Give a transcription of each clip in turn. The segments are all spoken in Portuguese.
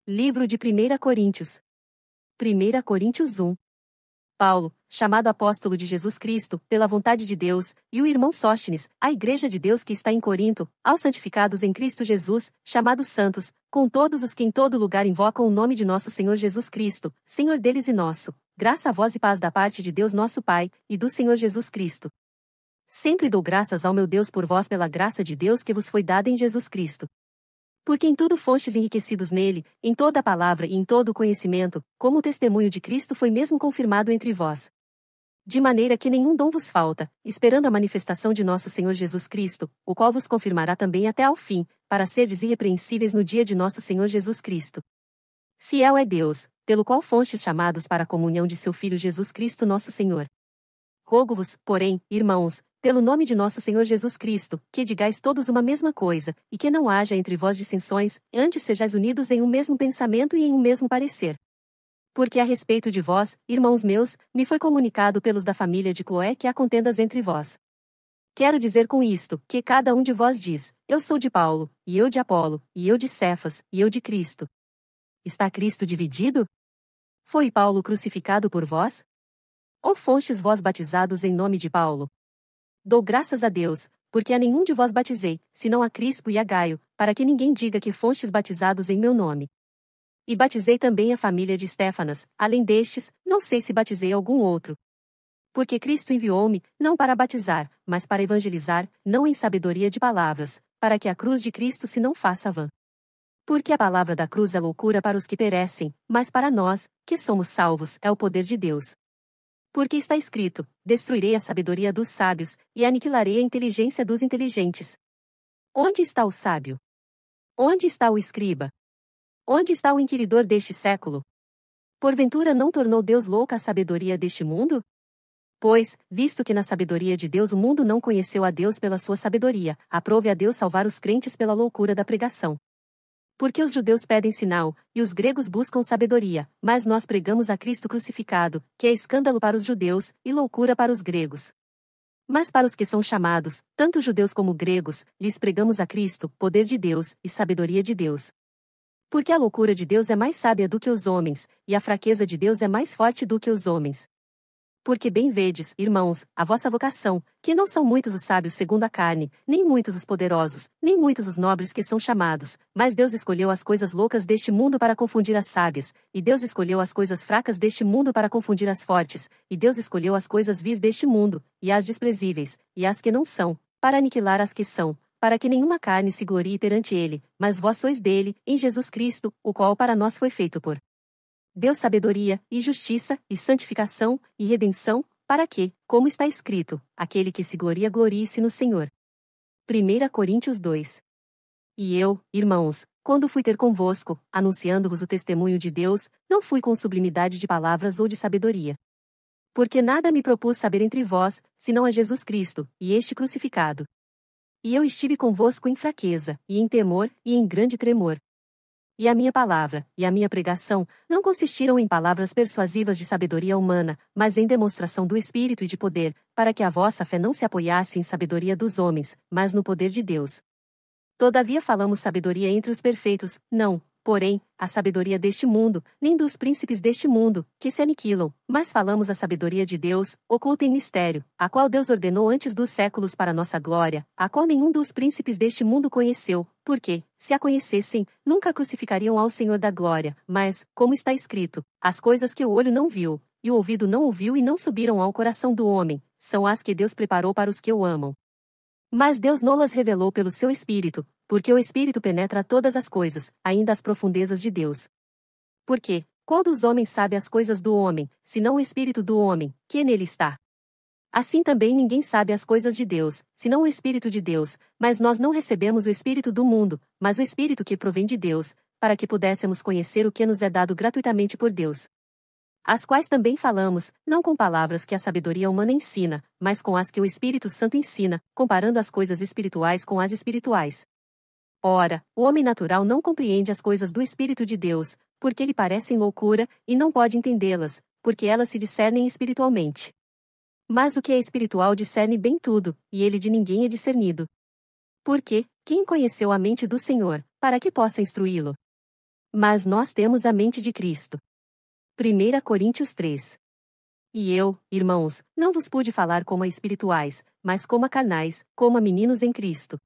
Livro de 1 Coríntios. 1 Coríntios 1. Paulo, chamado apóstolo de Jesus Cristo, pela vontade de Deus, e o irmão Sóstenes, a igreja de Deus que está em Corinto, aos santificados em Cristo Jesus, chamados santos, com todos os que em todo lugar invocam o nome de nosso Senhor Jesus Cristo, Senhor deles e nosso, graça a vós e paz da parte de Deus nosso Pai, e do Senhor Jesus Cristo. Sempre dou graças ao meu Deus por vós pela graça de Deus que vos foi dada em Jesus Cristo. Porque em tudo fostes enriquecidos nele, em toda a palavra e em todo o conhecimento, como o testemunho de Cristo foi mesmo confirmado entre vós. De maneira que nenhum dom vos falta, esperando a manifestação de nosso Senhor Jesus Cristo, o qual vos confirmará também até ao fim, para serdes irrepreensíveis no dia de nosso Senhor Jesus Cristo. Fiel é Deus, pelo qual fostes chamados para a comunhão de seu Filho Jesus Cristo nosso Senhor. Rogo-vos, porém, irmãos, pelo nome de nosso Senhor Jesus Cristo, que digais todos uma mesma coisa, e que não haja entre vós dissensões, antes sejais unidos em um mesmo pensamento e em um mesmo parecer. Porque a respeito de vós, irmãos meus, me foi comunicado pelos da família de Cloé que há contendas entre vós. Quero dizer com isto, que cada um de vós diz, eu sou de Paulo, e eu de Apolo, e eu de Cefas, e eu de Cristo. Está Cristo dividido? Foi Paulo crucificado por vós? Ou fostes vós batizados em nome de Paulo? Dou graças a Deus, porque a nenhum de vós batizei, senão a Crispo e a Gaio, para que ninguém diga que fostes batizados em meu nome. E batizei também a família de Estéfanas, além destes, não sei se batizei algum outro. Porque Cristo enviou-me, não para batizar, mas para evangelizar, não em sabedoria de palavras, para que a cruz de Cristo se não faça vã. Porque a palavra da cruz é loucura para os que perecem, mas para nós, que somos salvos, é o poder de Deus. Porque está escrito, destruirei a sabedoria dos sábios, e aniquilarei a inteligência dos inteligentes. Onde está o sábio? Onde está o escriba? Onde está o inquiridor deste século? Porventura não tornou Deus louca a sabedoria deste mundo? Pois, visto que na sabedoria de Deus o mundo não conheceu a Deus pela sua sabedoria, aprove a Deus salvar os crentes pela loucura da pregação. Porque os judeus pedem sinal, e os gregos buscam sabedoria, mas nós pregamos a Cristo crucificado, que é escândalo para os judeus, e loucura para os gregos. Mas para os que são chamados, tanto judeus como gregos, lhes pregamos a Cristo, poder de Deus, e sabedoria de Deus. Porque a loucura de Deus é mais sábia do que os homens, e a fraqueza de Deus é mais forte do que os homens. Porque bem vedes, irmãos, a vossa vocação, que não são muitos os sábios segundo a carne, nem muitos os poderosos, nem muitos os nobres que são chamados, mas Deus escolheu as coisas loucas deste mundo para confundir as sábias, e Deus escolheu as coisas fracas deste mundo para confundir as fortes, e Deus escolheu as coisas vis deste mundo, e as desprezíveis, e as que não são, para aniquilar as que são, para que nenhuma carne se glorie perante ele, mas vós sois dele, em Jesus Cristo, o qual para nós foi feito por Deus sabedoria, e justiça, e santificação, e redenção, para que, como está escrito, aquele que se gloria glorie-se no Senhor. 1 Coríntios 2. E eu, irmãos, quando fui ter convosco, anunciando-vos o testemunho de Deus, não fui com sublimidade de palavras ou de sabedoria. Porque nada me propus saber entre vós, senão a Jesus Cristo, e este crucificado. E eu estive convosco em fraqueza, e em temor, e em grande tremor. E a minha palavra, e a minha pregação, não consistiram em palavras persuasivas de sabedoria humana, mas em demonstração do Espírito e de poder, para que a vossa fé não se apoiasse em sabedoria dos homens, mas no poder de Deus. Todavia falamos sabedoria entre os perfeitos, não, porém, a sabedoria deste mundo, nem dos príncipes deste mundo, que se aniquilam, mas falamos a sabedoria de Deus, oculta em mistério, a qual Deus ordenou antes dos séculos para nossa glória, a qual nenhum dos príncipes deste mundo conheceu, porque, se a conhecessem, nunca crucificariam ao Senhor da glória, mas, como está escrito, as coisas que o olho não viu, e o ouvido não ouviu e não subiram ao coração do homem, são as que Deus preparou para os que o amam. Mas Deus não-las revelou pelo seu Espírito, porque o Espírito penetra todas as coisas, ainda as profundezas de Deus. Porque, qual dos homens sabe as coisas do homem, senão o Espírito do homem, que nele está? Assim também ninguém sabe as coisas de Deus, senão o Espírito de Deus, mas nós não recebemos o Espírito do mundo, mas o Espírito que provém de Deus, para que pudéssemos conhecer o que nos é dado gratuitamente por Deus. As quais também falamos, não com palavras que a sabedoria humana ensina, mas com as que o Espírito Santo ensina, comparando as coisas espirituais com as espirituais. Ora, o homem natural não compreende as coisas do Espírito de Deus, porque lhe parecem loucura, e não pode entendê-las, porque elas se discernem espiritualmente. Mas o que é espiritual discerne bem tudo, e ele de ninguém é discernido. Porque, quem conheceu a mente do Senhor, para que possa instruí-lo? Mas nós temos a mente de Cristo. 1 Coríntios 3. E eu, irmãos, não vos pude falar como a espirituais, mas como a carnais, como a meninos em Cristo.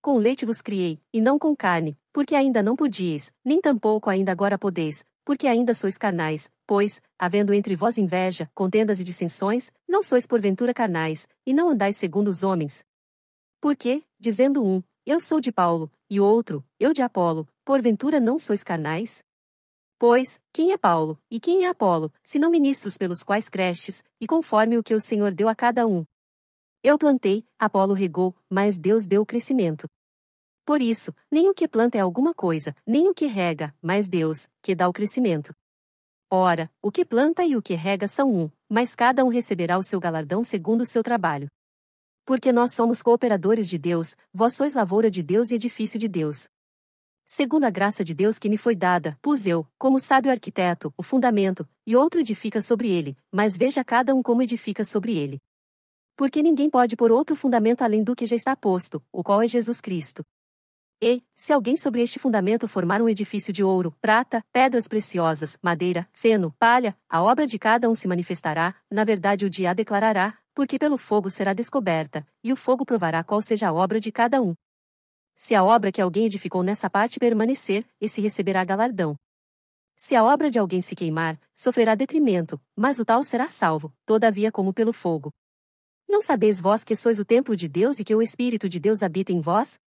Com leite vos criei, e não com carne, porque ainda não podíeis, nem tampouco ainda agora podeis, porque ainda sois carnais, pois, havendo entre vós inveja, contendas e dissensões, não sois porventura carnais, e não andais segundo os homens. Porque, dizendo um, eu sou de Paulo, e o outro, eu de Apolo, porventura não sois carnais? Pois, quem é Paulo, e quem é Apolo, senão ministros pelos quais crestes, e conforme o que o Senhor deu a cada um? Eu plantei, Apolo regou, mas Deus deu o crescimento. Por isso, nem o que planta é alguma coisa, nem o que rega, mas Deus, que dá o crescimento. Ora, o que planta e o que rega são um, mas cada um receberá o seu galardão segundo o seu trabalho. Porque nós somos cooperadores de Deus, vós sois lavoura de Deus e edifício de Deus. Segundo a graça de Deus que me foi dada, pus eu, como sábio arquiteto, o fundamento, e outro edifica sobre ele, mas veja cada um como edifica sobre ele. Porque ninguém pode pôr outro fundamento além do que já está posto, o qual é Jesus Cristo. E, se alguém sobre este fundamento formar um edifício de ouro, prata, pedras preciosas, madeira, feno, palha, a obra de cada um se manifestará, na verdade o dia a declarará, porque pelo fogo será descoberta, e o fogo provará qual seja a obra de cada um. Se a obra que alguém edificou nessa parte permanecer, esse receberá galardão. Se a obra de alguém se queimar, sofrerá detrimento, mas o tal será salvo, todavia como pelo fogo. Não sabeis vós que sois o templo de Deus e que o Espírito de Deus habita em vós?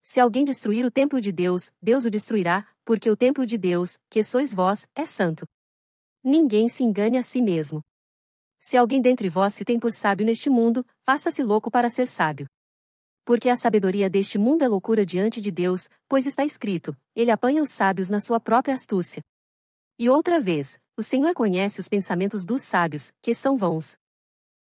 Se alguém destruir o templo de Deus, Deus o destruirá, porque o templo de Deus, que sois vós, é santo. Ninguém se engane a si mesmo. Se alguém dentre vós se tem por sábio neste mundo, faça-se louco para ser sábio. Porque a sabedoria deste mundo é loucura diante de Deus, pois está escrito, ele apanha os sábios na sua própria astúcia. E outra vez, o Senhor conhece os pensamentos dos sábios, que são vãos.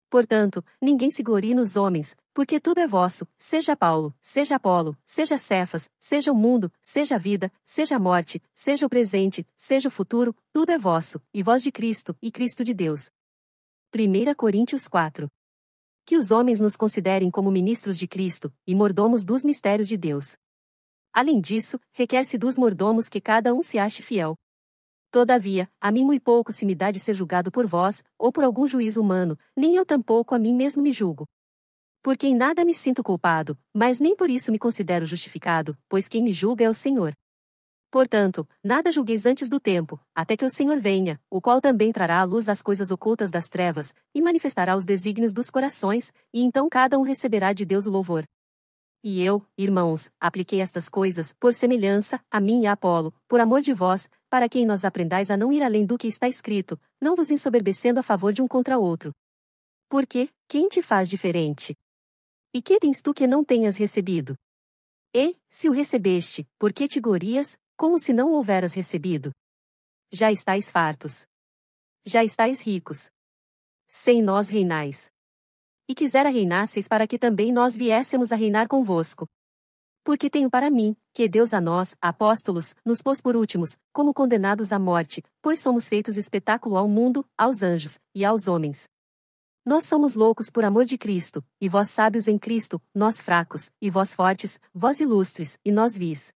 Portanto, ninguém se glorie nos homens, porque tudo é vosso, seja Paulo, seja Apolo, seja Cefas, seja o mundo, seja a vida, seja a morte, seja o presente, seja o futuro, tudo é vosso, e vós de Cristo, e Cristo de Deus. 1 Coríntios 4. Que os homens nos considerem como ministros de Cristo, e mordomos dos mistérios de Deus. Além disso, requer-se dos mordomos que cada um se ache fiel. Todavia, a mim muito pouco se me dá de ser julgado por vós, ou por algum juízo humano, nem eu tampouco a mim mesmo me julgo. Porque em nada me sinto culpado, mas nem por isso me considero justificado, pois quem me julga é o Senhor. Portanto, nada julgueis antes do tempo, até que o Senhor venha, o qual também trará à luz as coisas ocultas das trevas, e manifestará os desígnios dos corações, e então cada um receberá de Deus o louvor. E eu, irmãos, apliquei estas coisas, por semelhança, a mim e a Apolo, por amor de vós, para que em nós aprendais a não ir além do que está escrito, não vos ensoberbecendo a favor de um contra outro. Porque, quem te faz diferente? E que tens tu que não tenhas recebido? E, se o recebeste, por que te glorias, como se não o houveras recebido? Já estáis fartos. Já estáis ricos. Sem nós reinais. E quisera reinasseis para que também nós viéssemos a reinar convosco. Porque tenho para mim, que Deus a nós, apóstolos, nos pôs por últimos, como condenados à morte, pois somos feitos espetáculo ao mundo, aos anjos, e aos homens. Nós somos loucos por amor de Cristo, e vós sábios em Cristo, nós fracos, e vós fortes, vós ilustres, e nós vis.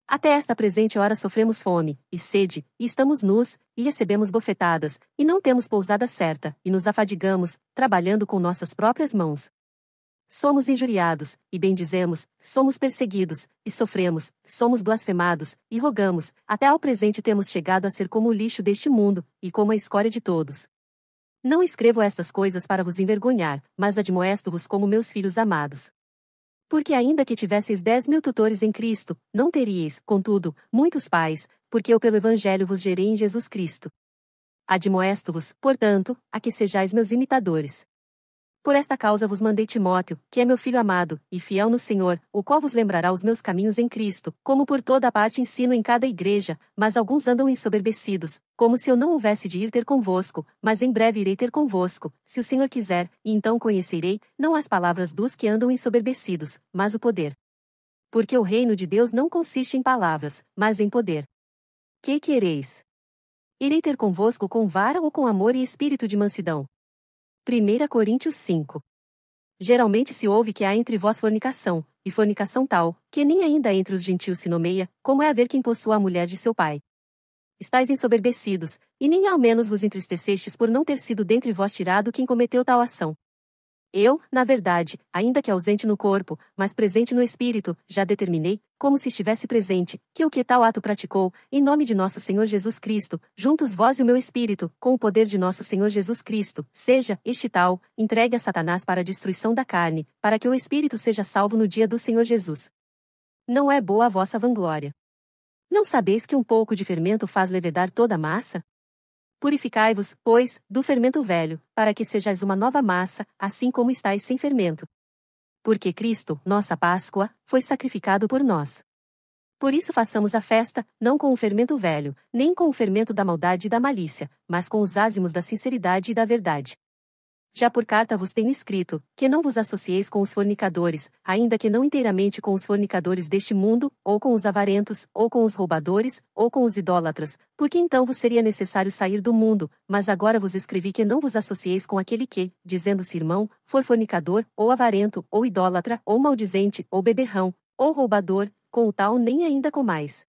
Até esta presente hora sofremos fome, e sede, e estamos nus, e recebemos bofetadas, e não temos pousada certa, e nos afadigamos, trabalhando com nossas próprias mãos. Somos injuriados, e bendizemos, somos perseguidos, e sofremos, somos blasfemados, e rogamos, até ao presente temos chegado a ser como o lixo deste mundo, e como a escória de todos. Não escrevo estas coisas para vos envergonhar, mas admoesto-vos como meus filhos amados. Porque ainda que tivesseis 10.000 tutores em Cristo, não teríeis, contudo, muitos pais, porque eu pelo Evangelho vos gerei em Jesus Cristo. Admoesto-vos, portanto, a que sejais meus imitadores. Por esta causa vos mandei Timóteo, que é meu filho amado, e fiel no Senhor, o qual vos lembrará os meus caminhos em Cristo, como por toda a parte ensino em cada igreja, mas alguns andam ensoberbecidos, como se eu não houvesse de ir ter convosco, mas em breve irei ter convosco, se o Senhor quiser, e então conhecerei, não as palavras dos que andam ensoberbecidos, mas o poder. Porque o reino de Deus não consiste em palavras, mas em poder. Que quereis? Irei ter convosco com vara ou com amor e espírito de mansidão? 1 Coríntios 5. Geralmente se ouve que há entre vós fornicação, e fornicação tal, que nem ainda entre os gentios se nomeia, como é haver quem possua a mulher de seu pai. Estais ensoberbecidos, e nem ao menos vos entristecestes por não ter sido dentre vós tirado quem cometeu tal ação. Eu, na verdade, ainda que ausente no corpo, mas presente no espírito, já determinei, como se estivesse presente, que o que tal ato praticou, em nome de nosso Senhor Jesus Cristo, juntos vós e o meu espírito, com o poder de nosso Senhor Jesus Cristo, seja, este tal, entregue a Satanás para a destruição da carne, para que o espírito seja salvo no dia do Senhor Jesus. Não é boa a vossa vanglória. Não sabeis que um pouco de fermento faz levedar toda a massa? Purificai-vos, pois, do fermento velho, para que sejais uma nova massa, assim como estáis sem fermento. Porque Cristo, nossa Páscoa, foi sacrificado por nós. Por isso façamos a festa, não com o fermento velho, nem com o fermento da maldade e da malícia, mas com os ázimos da sinceridade e da verdade. Já por carta vos tenho escrito, que não vos associeis com os fornicadores, ainda que não inteiramente com os fornicadores deste mundo, ou com os avarentos, ou com os roubadores, ou com os idólatras, porque então vos seria necessário sair do mundo, mas agora vos escrevi que não vos associeis com aquele que, dizendo-se irmão, for fornicador, ou avarento, ou idólatra, ou maldizente, ou beberrão, ou roubador, com o tal nem ainda comais.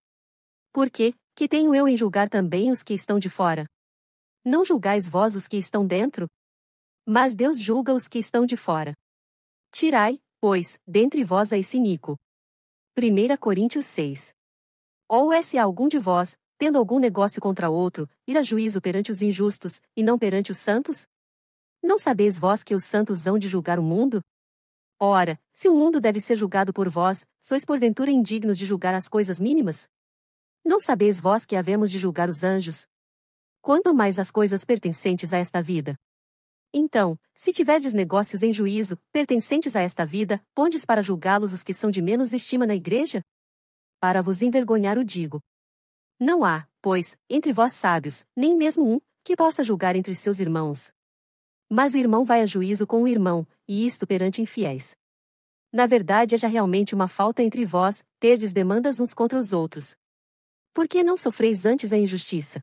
Porque, que tenho eu em julgar também os que estão de fora? Não julgais vós os que estão dentro? Mas Deus julga os que estão de fora. Tirai, pois, dentre vós a esse iníquo. 1 Coríntios 6. Ou é se algum de vós, tendo algum negócio contra outro, ir a juízo perante os injustos, e não perante os santos? Não sabeis vós que os santos hão de julgar o mundo? Ora, se o mundo deve ser julgado por vós, sois porventura indignos de julgar as coisas mínimas? Não sabeis vós que havemos de julgar os anjos? Quanto mais as coisas pertencentes a esta vida. Então, se tiverdes negócios em juízo, pertencentes a esta vida, pondes para julgá-los os que são de menos estima na igreja? Para vos envergonhar o digo. Não há, pois, entre vós sábios, nem mesmo um, que possa julgar entre seus irmãos. Mas o irmão vai a juízo com o irmão, e isto perante infiéis. Na verdade haja realmente uma falta entre vós, terdes demandas uns contra os outros. Por que não sofreis antes a injustiça?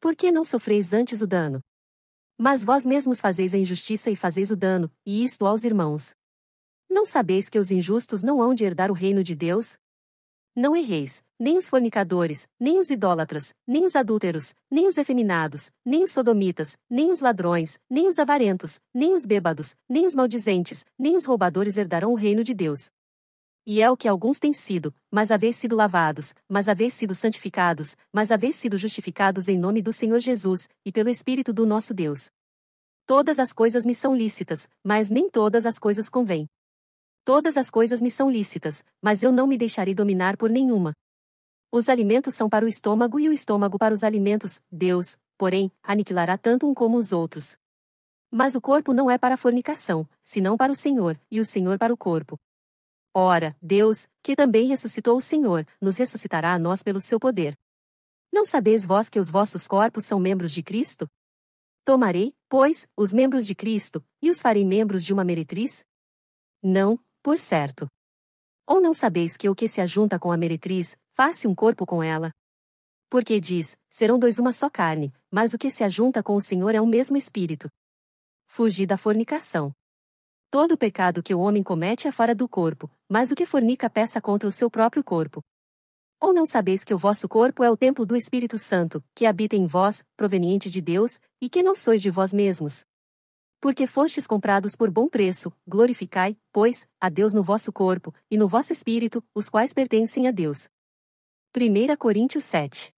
Por que não sofreis antes o dano? Mas vós mesmos fazeis a injustiça e fazeis o dano, e isto aos irmãos. Não sabeis que os injustos não hão de herdar o reino de Deus? Não erreis, nem os fornicadores, nem os idólatras, nem os adúlteros, nem os efeminados, nem os sodomitas, nem os ladrões, nem os avarentos, nem os bêbados, nem os maldizentes, nem os roubadores herdarão o reino de Deus. E é o que alguns têm sido, mas haveis sido lavados, mas haveis sido santificados, mas haveis sido justificados em nome do Senhor Jesus, e pelo Espírito do nosso Deus. Todas as coisas me são lícitas, mas nem todas as coisas convêm. Todas as coisas me são lícitas, mas eu não me deixarei dominar por nenhuma. Os alimentos são para o estômago e o estômago para os alimentos, Deus, porém, aniquilará tanto um como os outros. Mas o corpo não é para a fornicação, senão para o Senhor, e o Senhor para o corpo. Ora, Deus, que também ressuscitou o Senhor, nos ressuscitará a nós pelo seu poder. Não sabeis vós que os vossos corpos são membros de Cristo? Tomarei, pois, os membros de Cristo, e os farei membros de uma meretriz? Não, por certo. Ou não sabeis que o que se ajunta com a meretriz, faz-se um corpo com ela? Porque diz, serão dois uma só carne, mas o que se ajunta com o Senhor é um mesmo espírito. Fugi da fornicação. Todo pecado que o homem comete é fora do corpo, mas o que fornica peca contra o seu próprio corpo. Ou não sabeis que o vosso corpo é o templo do Espírito Santo, que habita em vós, proveniente de Deus, e que não sois de vós mesmos? Porque fostes comprados por bom preço, glorificai, pois, a Deus no vosso corpo, e no vosso espírito, os quais pertencem a Deus. 1 Coríntios 7.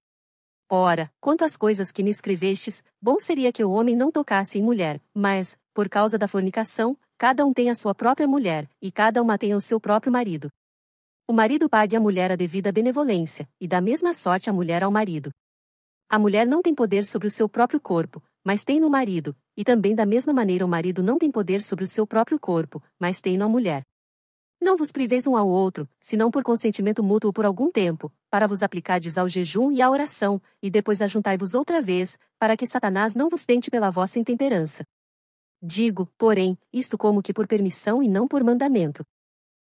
Ora, quanto às coisas que me escrevestes, bom seria que o homem não tocasse em mulher, mas, por causa da fornicação, cada um tem a sua própria mulher, e cada uma tem o seu próprio marido. O marido pague à mulher a devida benevolência, e da mesma sorte a mulher ao marido. A mulher não tem poder sobre o seu próprio corpo, mas tem no marido, e também da mesma maneira o marido não tem poder sobre o seu próprio corpo, mas tem no a mulher. Não vos priveis um ao outro, senão por consentimento mútuo por algum tempo, para vos aplicardes ao jejum e à oração, e depois ajuntai-vos outra vez, para que Satanás não vos tente pela vossa intemperança. Digo, porém, isto como que por permissão e não por mandamento.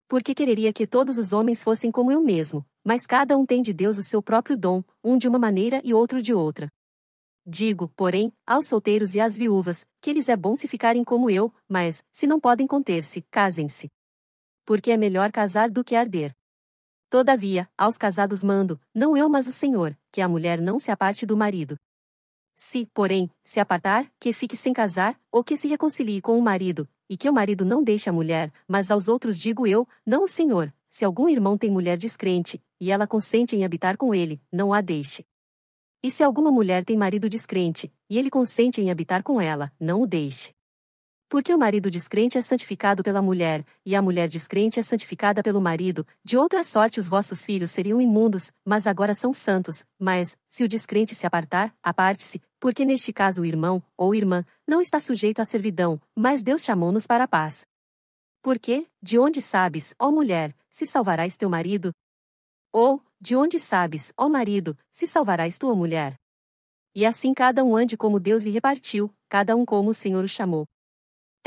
Porque quereria que todos os homens fossem como eu mesmo, mas cada um tem de Deus o seu próprio dom, um de uma maneira e outro de outra. Digo, porém, aos solteiros e às viúvas, que lhes é bom se ficarem como eu, mas, se não podem conter-se, casem-se. porque é melhor casar do que arder. Todavia, aos casados mando, não eu mas o Senhor, que a mulher não se aparte do marido. Se, porém, se apartar, que fique sem casar, ou que se reconcilie com o marido, e que o marido não deixe a mulher, mas aos outros digo eu, não o Senhor, se algum irmão tem mulher descrente, e ela consente em habitar com ele, não a deixe. E se alguma mulher tem marido descrente, e ele consente em habitar com ela, não o deixe. Porque o marido descrente é santificado pela mulher, e a mulher descrente é santificada pelo marido, de outra sorte os vossos filhos seriam imundos, mas agora são santos, mas, se o descrente se apartar, aparte-se, porque neste caso o irmão, ou irmã, não está sujeito à servidão, mas Deus chamou-nos para a paz. Porque, de onde sabes, ó mulher, se salvarás teu marido? Ou, de onde sabes, ó marido, se salvarás tua mulher? E assim cada um ande como Deus lhe repartiu, cada um como o Senhor o chamou.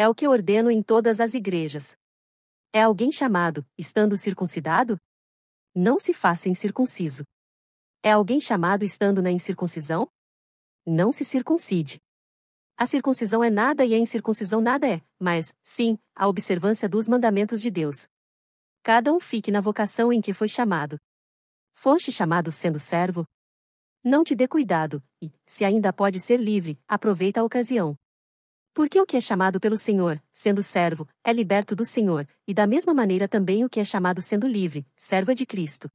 É o que ordeno em todas as igrejas. É alguém chamado, estando circuncidado? Não se faça incircunciso. É alguém chamado estando na incircuncisão? Não se circuncide. A circuncisão é nada e a incircuncisão nada é, mas, sim, a observância dos mandamentos de Deus. Cada um fique na vocação em que foi chamado. Foste chamado sendo servo? Não te dê cuidado, e, se ainda pode ser livre, aproveita a ocasião. Porque o que é chamado pelo Senhor, sendo servo, é liberto do Senhor, e da mesma maneira também o que é chamado sendo livre, servo é de Cristo.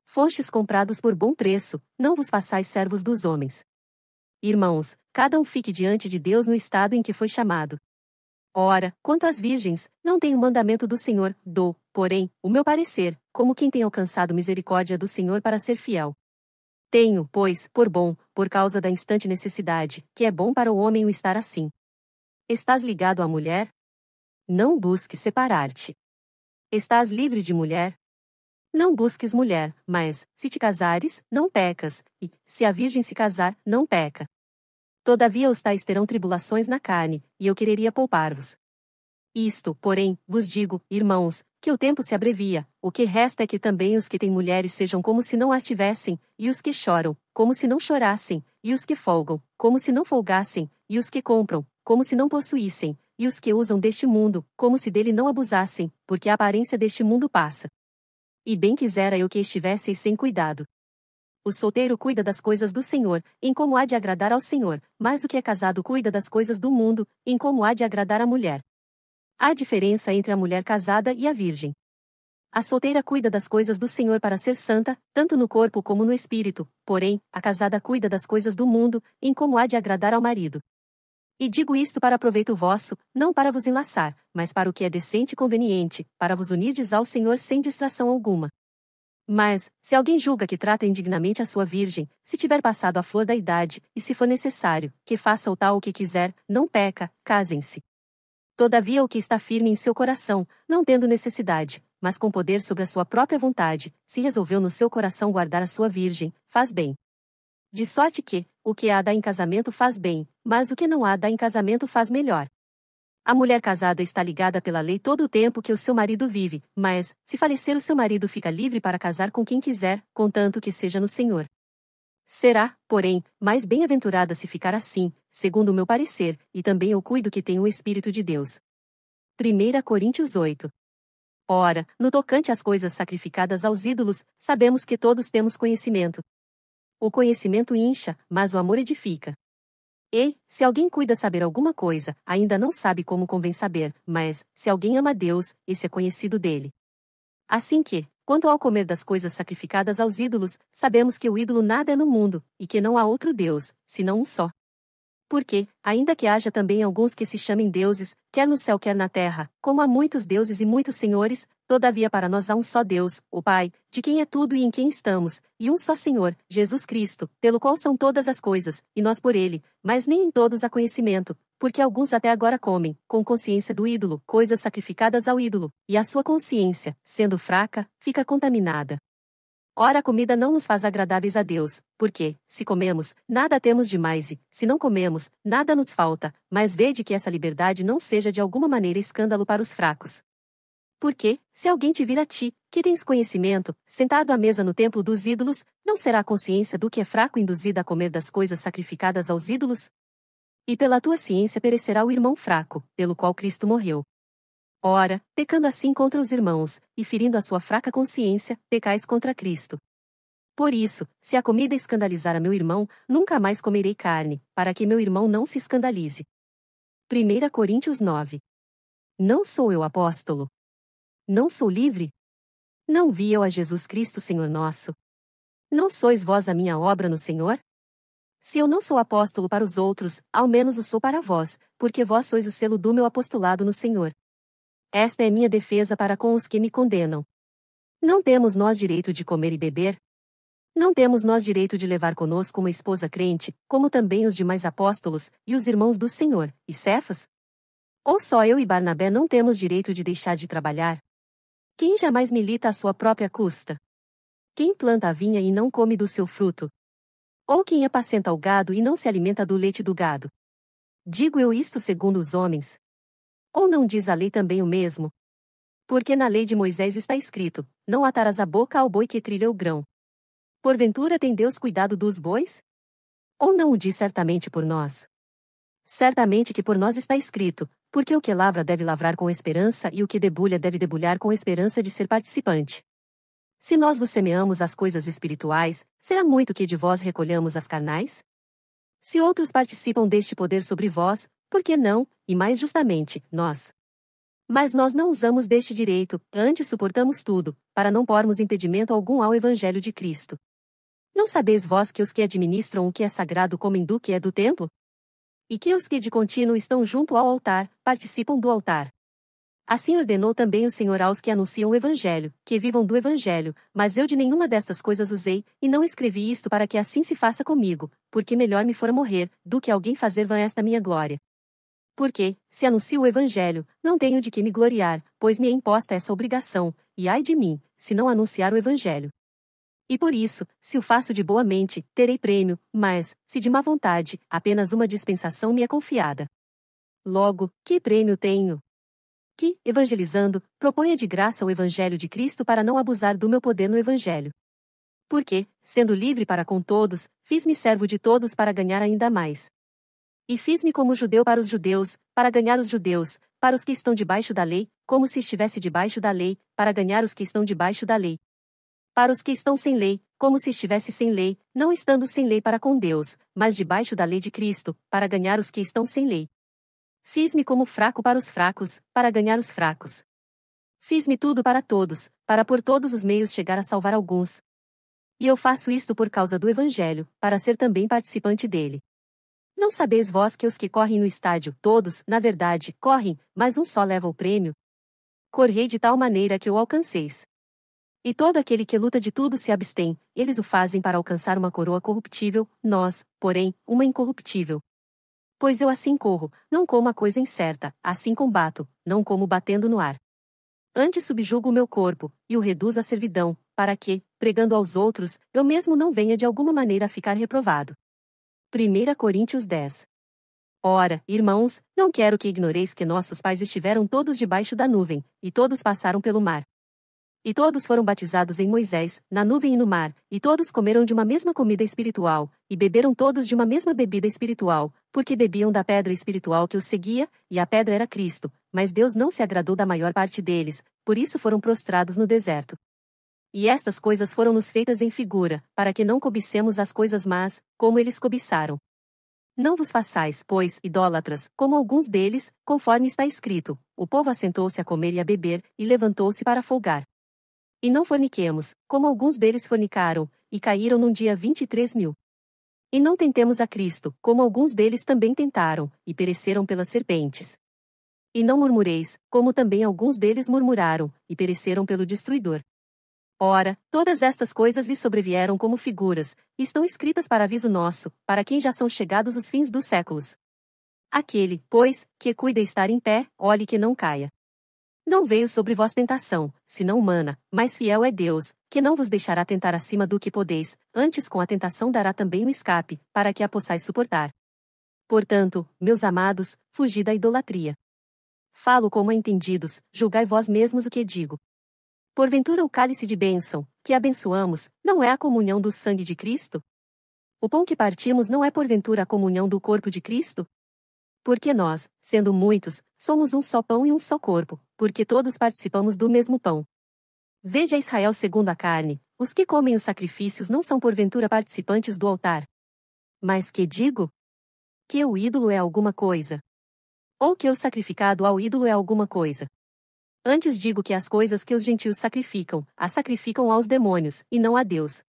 Fostes comprados por bom preço, não vos façais servos dos homens. Irmãos, cada um fique diante de Deus no estado em que foi chamado. Ora, quanto às virgens, não tenho mandamento do Senhor, dou, porém, o meu parecer, como quem tem alcançado misericórdia do Senhor para ser fiel. Tenho, pois, por bom, por causa da instante necessidade, que é bom para o homem o estar assim. Estás ligado à mulher? Não busques separar-te. Estás livre de mulher? Não busques mulher, mas, se te casares, não pecas, e, se a virgem se casar, não peca. Todavia os tais terão tribulações na carne, e eu quereria poupar-vos. Isto, porém, vos digo, irmãos, que o tempo se abrevia, o que resta é que também os que têm mulheres sejam como se não as tivessem, e os que choram, como se não chorassem, e os que folgam, como se não folgassem, e os que compram, como se não possuíssem, e os que usam deste mundo, como se dele não abusassem, porque a aparência deste mundo passa. E bem quisera eu que estivesseis sem cuidado. O solteiro cuida das coisas do Senhor, em como há de agradar ao Senhor, mas o que é casado cuida das coisas do mundo, em como há de agradar à mulher. Há diferença entre a mulher casada e a virgem. A solteira cuida das coisas do Senhor para ser santa, tanto no corpo como no espírito, porém, a casada cuida das coisas do mundo, em como há de agradar ao marido. E digo isto para proveito vosso, não para vos enlaçar, mas para o que é decente e conveniente, para vos unirdes ao Senhor sem distração alguma. Mas, se alguém julga que trata indignamente a sua virgem, se tiver passado a flor da idade, e se for necessário, que faça o tal o que quiser, não peca, casem-se. Todavia o que está firme em seu coração, não tendo necessidade, mas com poder sobre a sua própria vontade, se resolveu no seu coração guardar a sua virgem, faz bem. De sorte que, o que há dá em casamento faz bem, mas o que não há dá em casamento faz melhor. A mulher casada está ligada pela lei todo o tempo que o seu marido vive, mas, se falecer o seu marido fica livre para casar com quem quiser, contanto que seja no Senhor. Será, porém, mais bem-aventurada se ficar assim, segundo o meu parecer, e também eu cuido que tenho o Espírito de Deus. 1 Coríntios 8. Ora, no tocante às coisas sacrificadas aos ídolos, sabemos que todos temos conhecimento. O conhecimento incha, mas o amor edifica. E, se alguém cuida saber alguma coisa, ainda não sabe como convém saber, mas, se alguém ama Deus, esse é conhecido dele. Assim que, quanto ao comer das coisas sacrificadas aos ídolos, sabemos que o ídolo nada é no mundo, e que não há outro Deus, senão um só. Porque, ainda que haja também alguns que se chamem deuses, quer no céu quer na terra, como há muitos deuses e muitos senhores, todavia para nós há um só Deus, o Pai, de quem é tudo e em quem estamos, e um só Senhor, Jesus Cristo, pelo qual são todas as coisas, e nós por ele, mas nem em todos há conhecimento, porque alguns até agora comem, com consciência do ídolo, coisas sacrificadas ao ídolo, e a sua consciência, sendo fraca, fica contaminada. Ora, a comida não nos faz agradáveis a Deus, porque, se comemos, nada temos demais e, se não comemos, nada nos falta, mas vede que essa liberdade não seja de alguma maneira escândalo para os fracos. Porque, se alguém te vir a ti, que tens conhecimento, sentado à mesa no templo dos ídolos, não será a consciência do que é fraco induzida a comer das coisas sacrificadas aos ídolos? E pela tua ciência perecerá o irmão fraco, pelo qual Cristo morreu. Ora, pecando assim contra os irmãos, e ferindo a sua fraca consciência, pecais contra Cristo. Por isso, se a comida escandalizar a meu irmão, nunca mais comerei carne, para que meu irmão não se escandalize. 1 Coríntios 9. Não sou eu apóstolo? Não sou livre? Não vi eu a Jesus Cristo Senhor nosso? Não sois vós a minha obra no Senhor? Se eu não sou apóstolo para os outros, ao menos o sou para vós, porque vós sois o selo do meu apostolado no Senhor. Esta é minha defesa para com os que me condenam. Não temos nós direito de comer e beber? Não temos nós direito de levar conosco uma esposa crente, como também os demais apóstolos, e os irmãos do Senhor, e Cefas? Ou só eu e Barnabé não temos direito de deixar de trabalhar? Quem jamais milita à sua própria custa? Quem planta a vinha e não come do seu fruto? Ou quem apacenta o gado e não se alimenta do leite do gado? Digo eu isto segundo os homens? Ou não diz a lei também o mesmo? Porque na lei de Moisés está escrito: não atarás a boca ao boi que trilha o grão. Porventura tem Deus cuidado dos bois? Ou não o diz certamente por nós? Certamente que por nós está escrito: porque o que lavra deve lavrar com esperança e o que debulha deve debulhar com esperança de ser participante. Se nós vos semeamos as coisas espirituais, será muito que de vós recolhamos as carnais? Se outros participam deste poder sobre vós, por que não, e mais justamente, nós? Mas nós não usamos deste direito, antes suportamos tudo, para não pormos impedimento algum ao Evangelho de Cristo. Não sabeis vós que os que administram o que é sagrado comem do que é do templo? E que os que de contínuo estão junto ao altar, participam do altar. Assim ordenou também o Senhor aos que anunciam o Evangelho, que vivam do Evangelho, mas eu de nenhuma destas coisas usei, e não escrevi isto para que assim se faça comigo, porque melhor me fora morrer, do que alguém fazer vã esta minha glória. Porque, se anuncio o Evangelho, não tenho de que me gloriar, pois me é imposta essa obrigação, e ai de mim, se não anunciar o Evangelho. E por isso, se o faço de boa mente, terei prêmio, mas, se de má vontade, apenas uma dispensação me é confiada. Logo, que prêmio tenho? Que, evangelizando, proponha de graça o Evangelho de Cristo para não abusar do meu poder no Evangelho. Porque, sendo livre para com todos, fiz-me servo de todos para ganhar ainda mais. E fiz-me como judeu para os judeus, para ganhar os judeus, para os que estão debaixo da lei, como se estivesse debaixo da lei, para ganhar os que estão debaixo da lei. Para os que estão sem lei, como se estivesse sem lei, não estando sem lei para com Deus, mas debaixo da lei de Cristo, para ganhar os que estão sem lei. Fiz-me como fraco para os fracos, para ganhar os fracos. Fiz-me tudo para todos, para por todos os meios chegar a salvar alguns. E eu faço isto por causa do Evangelho, para ser também participante dele. Não sabeis vós que os que correm no estádio, todos, na verdade, correm, mas um só leva o prêmio? Correi de tal maneira que o alcanceis. E todo aquele que luta de tudo se abstém, eles o fazem para alcançar uma coroa corruptível, nós, porém, uma incorruptível. Pois eu assim corro, não como a coisa incerta, assim combato, não como batendo no ar. Antes subjugo o meu corpo, e o reduzo à servidão, para que, pregando aos outros, eu mesmo não venha de alguma maneira a ficar reprovado. 1 Coríntios 10. Ora, irmãos, não quero que ignoreis que nossos pais estiveram todos debaixo da nuvem, e todos passaram pelo mar. E todos foram batizados em Moisés, na nuvem e no mar, e todos comeram de uma mesma comida espiritual, e beberam todos de uma mesma bebida espiritual, porque bebiam da pedra espiritual que os seguia, e a pedra era Cristo, mas Deus não se agradou da maior parte deles, por isso foram prostrados no deserto. E estas coisas foram-nos feitas em figura, para que não cobicemos as coisas más, como eles cobiçaram. Não vos façais, pois, idólatras, como alguns deles, conforme está escrito: o povo assentou-se a comer e a beber, e levantou-se para folgar. E não forniquemos, como alguns deles fornicaram, e caíram num dia 23.000. E não tentemos a Cristo, como alguns deles também tentaram, e pereceram pelas serpentes. E não murmureis, como também alguns deles murmuraram, e pereceram pelo destruidor. Ora, todas estas coisas lhe sobrevieram como figuras, e estão escritas para aviso nosso, para quem já são chegados os fins dos séculos. Aquele, pois, que cuida estar em pé, olhe que não caia. Não veio sobre vós tentação, senão humana, mas fiel é Deus, que não vos deixará tentar acima do que podeis, antes com a tentação dará também o escape, para que a possais suportar. Portanto, meus amados, fugi da idolatria. Falo como a entendidos, julgai vós mesmos o que digo. Porventura o cálice de bênção, que abençoamos, não é a comunhão do sangue de Cristo? O pão que partimos não é porventura a comunhão do corpo de Cristo? Porque nós, sendo muitos, somos um só pão e um só corpo, porque todos participamos do mesmo pão. Vede a Israel segundo a carne, os que comem os sacrifícios não são porventura participantes do altar. Mas que digo? Que o ídolo é alguma coisa? Ou que o sacrificado ao ídolo é alguma coisa? Antes digo que as coisas que os gentios sacrificam, as sacrificam aos demônios, e não a Deus.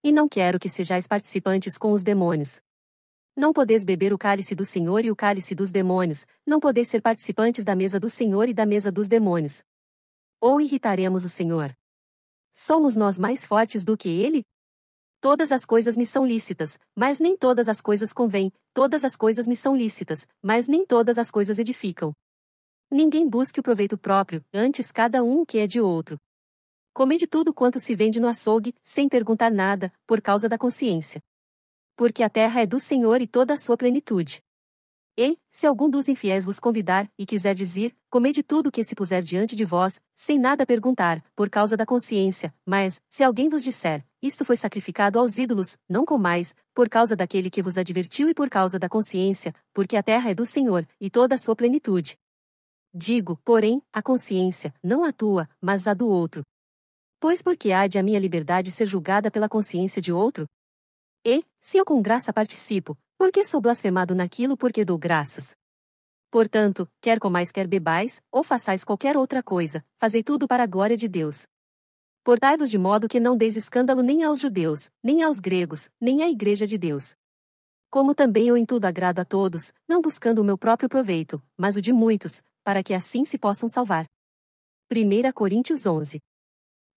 E não quero que sejais participantes com os demônios. Não podeis beber o cálice do Senhor e o cálice dos demônios, não podeis ser participantes da mesa do Senhor e da mesa dos demônios. Ou irritaremos o Senhor? Somos nós mais fortes do que ele? Todas as coisas me são lícitas, mas nem todas as coisas convêm, todas as coisas me são lícitas, mas nem todas as coisas edificam. Ninguém busque o proveito próprio, antes cada um o que é de outro. Comede tudo quanto se vende no açougue, sem perguntar nada, por causa da consciência. Porque a terra é do Senhor e toda a sua plenitude. E, se algum dos infiéis vos convidar, e quiser dizer, comede tudo o que se puser diante de vós, sem nada perguntar, por causa da consciência, mas, se alguém vos disser, isto foi sacrificado aos ídolos, não comais, por causa daquele que vos advertiu e por causa da consciência, porque a terra é do Senhor, e toda a sua plenitude. Digo, porém, a consciência, não a tua, mas a do outro. Pois por que há de a minha liberdade ser julgada pela consciência de outro? E, se eu com graça participo, por que sou blasfemado naquilo por que dou graças? Portanto, quer comais quer bebais, ou façais qualquer outra coisa, fazei tudo para a glória de Deus. Portai-vos de modo que não deis escândalo nem aos judeus, nem aos gregos, nem à igreja de Deus. Como também eu em tudo agrado a todos, não buscando o meu próprio proveito, mas o de muitos, para que assim se possam salvar. 1 Coríntios 11.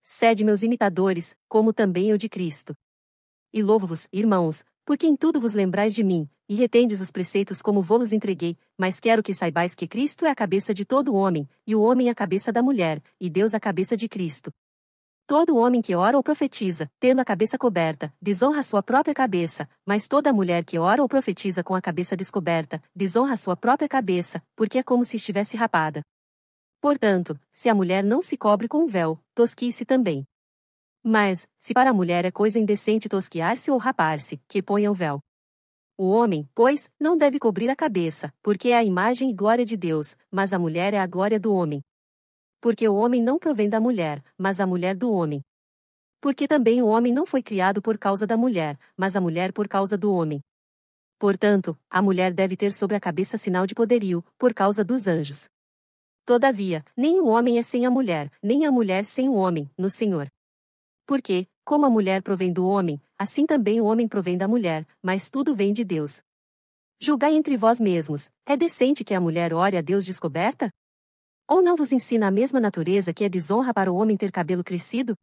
Sede meus imitadores, como também eu de Cristo. E louvo-vos, irmãos, porque em tudo vos lembrais de mim, e retendes os preceitos como vô-los entreguei, mas quero que saibais que Cristo é a cabeça de todo homem, e o homem a cabeça da mulher, e Deus a cabeça de Cristo. Todo homem que ora ou profetiza, tendo a cabeça coberta, desonra a sua própria cabeça, mas toda mulher que ora ou profetiza com a cabeça descoberta, desonra a sua própria cabeça, porque é como se estivesse rapada. Portanto, se a mulher não se cobre com um véu, tosquie-se também. Mas, se para a mulher é coisa indecente tosquiar-se ou rapar-se, que ponha o véu. O homem, pois, não deve cobrir a cabeça, porque é a imagem e glória de Deus, mas a mulher é a glória do homem. Porque o homem não provém da mulher, mas a mulher do homem. Porque também o homem não foi criado por causa da mulher, mas a mulher por causa do homem. Portanto, a mulher deve ter sobre a cabeça sinal de poderio, por causa dos anjos. Todavia, nem o homem é sem a mulher, nem a mulher sem o homem, no Senhor. Porque, como a mulher provém do homem, assim também o homem provém da mulher, mas tudo vem de Deus. Julgai entre vós mesmos, é decente que a mulher ore a Deus descoberta? Ou não vos ensina a mesma natureza que é desonra para o homem ter cabelo crescido?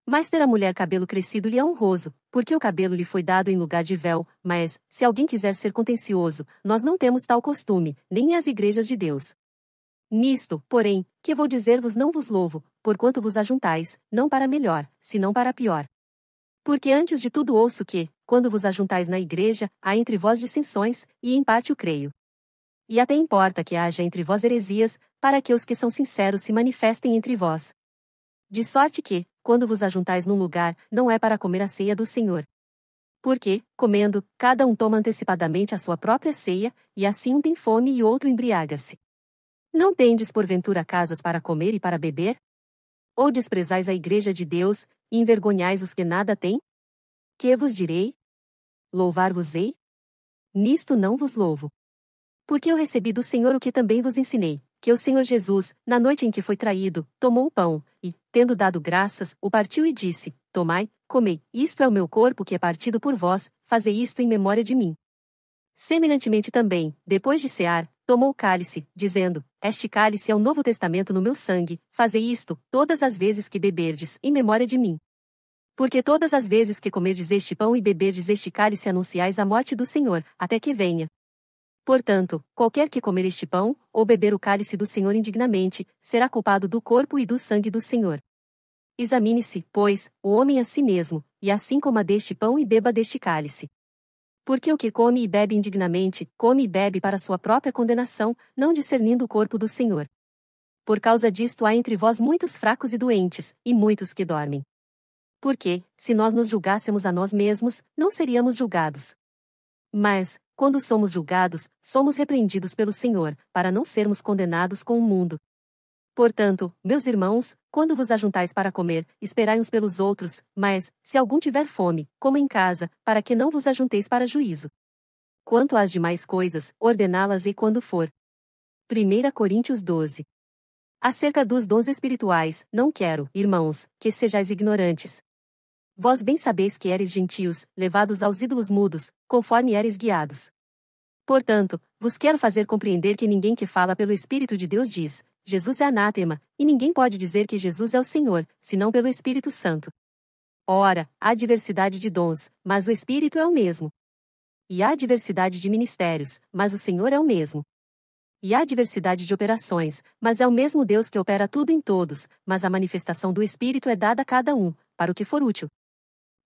Mas ter a mulher cabelo crescido lhe é honroso, porque o cabelo lhe foi dado em lugar de véu, mas, se alguém quiser ser contencioso, nós não temos tal costume, nem as igrejas de Deus. Nisto, porém, que vou dizer-vos não vos louvo, porquanto vos ajuntais, não para melhor, senão para pior. Porque antes de tudo ouço que, quando vos ajuntais na igreja, há entre vós dissensões, e em parte o creio. E até importa que haja entre vós heresias, para que os que são sinceros se manifestem entre vós. De sorte que, quando vos ajuntais num lugar, não é para comer a ceia do Senhor. Porque, comendo, cada um toma antecipadamente a sua própria ceia, e assim um tem fome e outro embriaga-se. Não tendes porventura casas para comer e para beber? Ou desprezais a igreja de Deus, e envergonhais os que nada têm? Que vos direi? Louvar-vos-ei? Nisto não vos louvo. Porque eu recebi do Senhor o que também vos ensinei, que o Senhor Jesus, na noite em que foi traído, tomou o pão, e, tendo dado graças, o partiu e disse, tomai, comei, isto é o meu corpo que é partido por vós, fazei isto em memória de mim. Semelhantemente também, depois de cear, tomou o cálice, dizendo, este cálice é o novo testamento no meu sangue, fazei isto, todas as vezes que beberdes, em memória de mim. Porque todas as vezes que comerdes este pão e beberdes este cálice anunciais a morte do Senhor, até que venha. Portanto, qualquer que comer este pão, ou beber o cálice do Senhor indignamente, será culpado do corpo e do sangue do Senhor. Examine-se, pois, o homem a si mesmo, e assim coma deste pão e beba deste cálice. Porque o que come e bebe indignamente, come e bebe para sua própria condenação, não discernindo o corpo do Senhor. Por causa disto há entre vós muitos fracos e doentes, e muitos que dormem. Porque, se nós nos julgássemos a nós mesmos, não seríamos julgados. Mas, quando somos julgados, somos repreendidos pelo Senhor, para não sermos condenados com o mundo. Portanto, meus irmãos, quando vos ajuntais para comer, esperai uns pelos outros, mas, se algum tiver fome, coma em casa, para que não vos ajunteis para juízo. Quanto às demais coisas, ordená-las-ei quando for. 1 Coríntios 12. Acerca dos dons espirituais, não quero, irmãos, que sejais ignorantes. Vós bem sabeis que eres gentios, levados aos ídolos mudos, conforme eres guiados. Portanto, vos quero fazer compreender que ninguém que fala pelo Espírito de Deus diz, Jesus é anátema, e ninguém pode dizer que Jesus é o Senhor, senão pelo Espírito Santo. Ora, há diversidade de dons, mas o Espírito é o mesmo. E há diversidade de ministérios, mas o Senhor é o mesmo. E há diversidade de operações, mas é o mesmo Deus que opera tudo em todos, mas a manifestação do Espírito é dada a cada um, para o que for útil.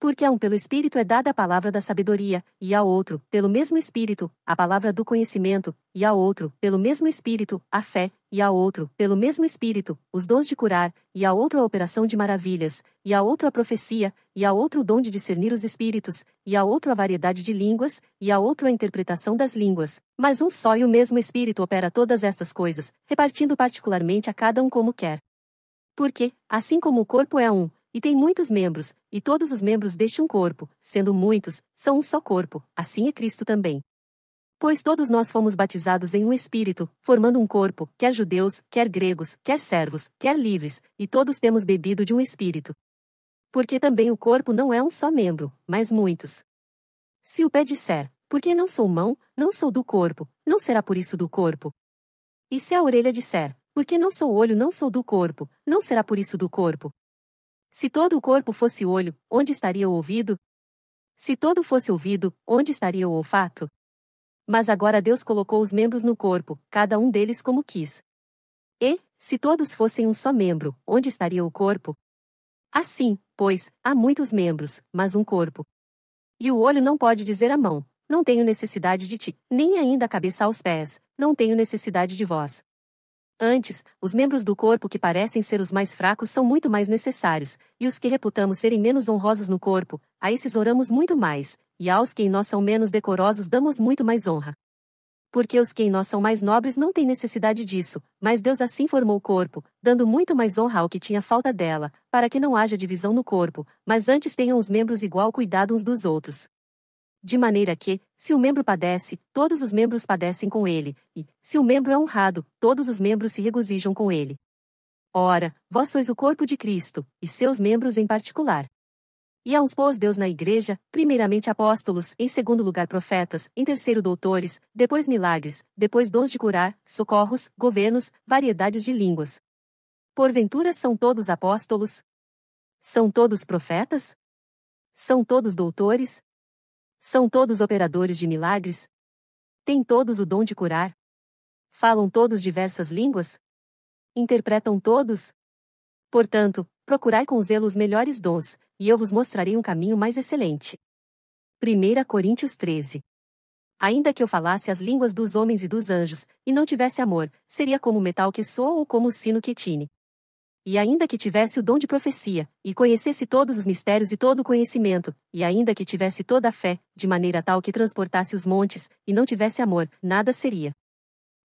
Porque a um pelo Espírito é dada a palavra da sabedoria, e a outro, pelo mesmo Espírito, a palavra do conhecimento, e a outro, pelo mesmo Espírito, a fé, e a outro, pelo mesmo Espírito, os dons de curar, e a outro a operação de maravilhas, e a outro a profecia, e a outro o dom de discernir os espíritos, e a outro a variedade de línguas, e a outro a interpretação das línguas. Mas um só e o mesmo Espírito opera todas estas coisas, repartindo particularmente a cada um como quer. Porque, assim como o corpo é um, e tem muitos membros, e todos os membros deste um corpo, sendo muitos, são um só corpo, assim é Cristo também. Pois todos nós fomos batizados em um Espírito, formando um corpo, quer judeus, quer gregos, quer servos, quer livres, e todos temos bebido de um Espírito. Porque também o corpo não é um só membro, mas muitos. Se o pé disser, porque não sou mão, não sou do corpo, não será por isso do corpo. E se a orelha disser, porque não sou olho, não sou do corpo, não será por isso do corpo. Se todo o corpo fosse olho, onde estaria o ouvido? Se todo fosse ouvido, onde estaria o olfato? Mas agora Deus colocou os membros no corpo, cada um deles como quis. E, se todos fossem um só membro, onde estaria o corpo? Assim, pois, há muitos membros, mas um corpo. E o olho não pode dizer à mão, não tenho necessidade de ti, nem ainda a cabeça aos pés, não tenho necessidade de vós. Antes, os membros do corpo que parecem ser os mais fracos são muito mais necessários, e os que reputamos serem menos honrosos no corpo, a esses oramos muito mais, e aos que em nós são menos decorosos damos muito mais honra. Porque os que em nós são mais nobres não têm necessidade disso, mas Deus assim formou o corpo, dando muito mais honra ao que tinha falta dela, para que não haja divisão no corpo, mas antes tenham os membros igual cuidado uns dos outros. De maneira que, se o membro padece, todos os membros padecem com ele, e, se o membro é honrado, todos os membros se regozijam com ele. Ora, vós sois o corpo de Cristo, e seus membros em particular. E aos pôs Deus na igreja, primeiramente apóstolos, em segundo lugar profetas, em terceiro doutores, depois milagres, depois dons de curar, socorros, governos, variedades de línguas. Porventura são todos apóstolos? São todos profetas? São todos doutores? São todos operadores de milagres? Têm todos o dom de curar? Falam todos diversas línguas? Interpretam todos? Portanto, procurai com zelo os melhores dons, e eu vos mostrarei um caminho mais excelente. 1 Coríntios 13. Ainda que eu falasse as línguas dos homens e dos anjos, e não tivesse amor, seria como o metal que soa ou como o sino que tine. E ainda que tivesse o dom de profecia, e conhecesse todos os mistérios e todo o conhecimento, e ainda que tivesse toda a fé, de maneira tal que transportasse os montes, e não tivesse amor, nada seria.